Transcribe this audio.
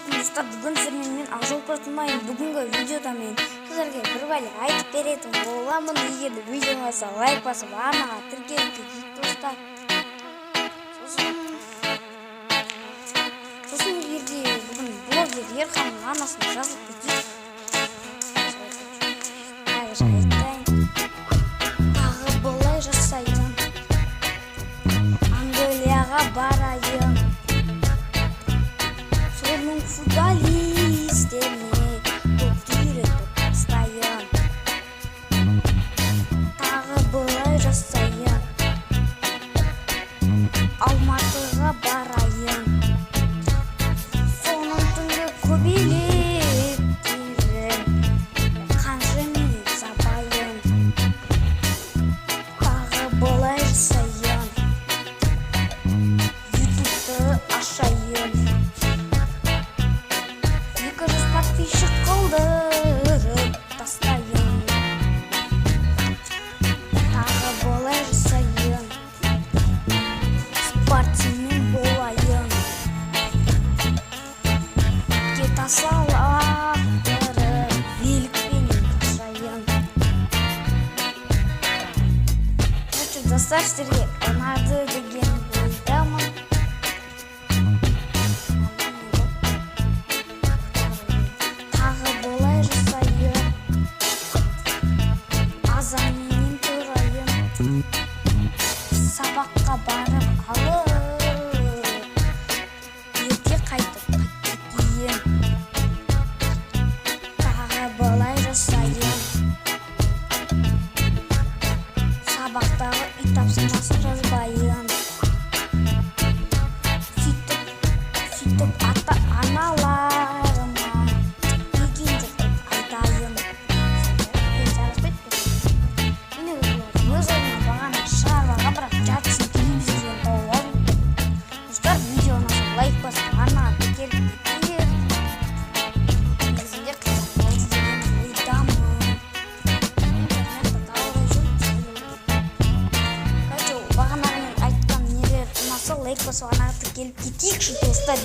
Ассалаумағалейкум достар, бүгін сіздермен мен Ақжол Қортылмайын. Бүгінгі видеода мен сіздерге бір бәле айтып беретін боламын. Егер де видео ұнаса лайк басып, арнаға тіркеліп кетейік достар. Сосын егерде бүгін блогер Ерханның анасына жазып кетейік. Тағы былай жасайын, Англияға барайын, соның футболистеріне топты үйретіп тастайын. Тағы былай жасайын, Алматыға барайын, соның түнгі көбелектерін қаншымен сабайын. Тағы былай жасайын, ютубты ашайын, 200 подписчик қылдырып тастайын. Тағы былай жасайын, спортсмен болайын, кета салақтырып великпенен ташайын. Достар, сіздерге ұнады деген ойдамын. Тағы былай жасайын, азанменен тұрайын, сабаққа барып алып, ерте қайтып кетейін. Тағы былай жасайын, сабақтағы үй тапсырмасын жазбайын. Сөйтіп ата-аналарыма дегендерді айтайын. Міне өз ойыма бағана шаруаға бірақ жатсын телевизорден тауып алдым. Достар, видео ұнаса лайк басып, арнаға тіркеліп кетейік. Негізінде қызық болды деген ойдамын. Бағанағы мен айтқан нелер ұнаса лайк басып, арнаға тіркеліп кетейікші достар.